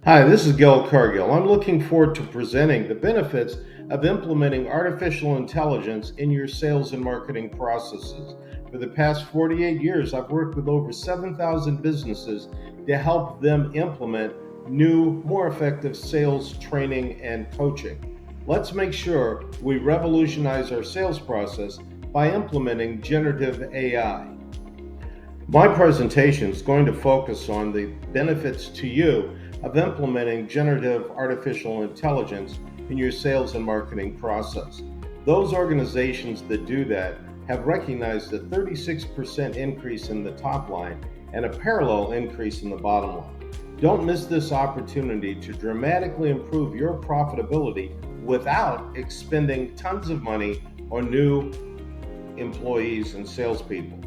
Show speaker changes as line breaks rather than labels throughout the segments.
Hi, this is Cargill. I'm looking forward to presenting the benefits of implementing artificial intelligence in your sales and marketing processes. For the past 48 years, I've worked with over 7,000 businesses to help them implement new, more effective sales training and coaching. Let's make sure we revolutionize our sales process by implementing generative AI. My presentation is going to focus on the benefits to you of implementing generative artificial intelligence in your sales and marketing process. Those organizations that do that have recognized a 36% increase in the top line and a parallel increase in the bottom line. Don't miss this opportunity to dramatically improve your profitability without expending tons of money on new employees and salespeople.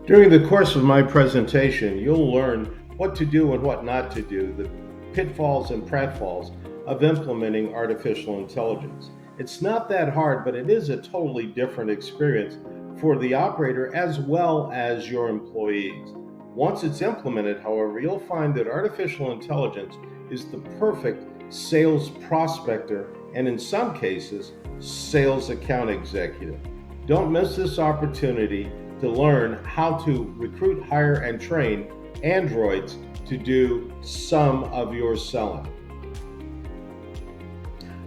During the course of my presentation, you'll learn what to do and what not to do, the pitfalls and pratfalls of implementing artificial intelligence. It's not that hard, but it is a totally different experience for the operator as well as your employees. Once it's implemented, however, you'll find that artificial intelligence is the perfect sales prospector and, in some cases, sales account executive. Don't miss this opportunity to learn how to recruit, hire, and train androids to do some of your selling.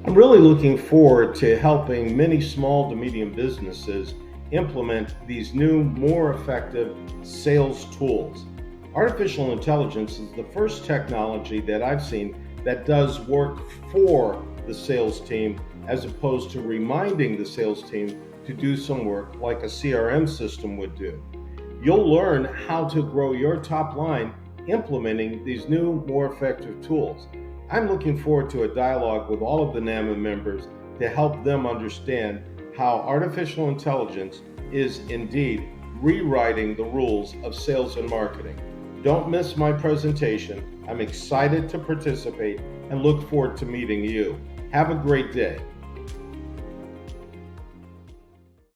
I'm really looking forward to helping many small to medium businesses implement these new, more effective sales tools. Artificial intelligence is the first technology that I've seen that does work for the sales team as opposed to reminding the sales team to do some work like a CRM system would do. You'll learn how to grow your top line implementing these new, more effective tools. I'm looking forward to a dialogue with all of the NAMA members to help them understand how artificial intelligence is indeed rewriting the rules of sales and marketing. Don't miss my presentation. I'm excited to participate and look forward to meeting you. Have a great day.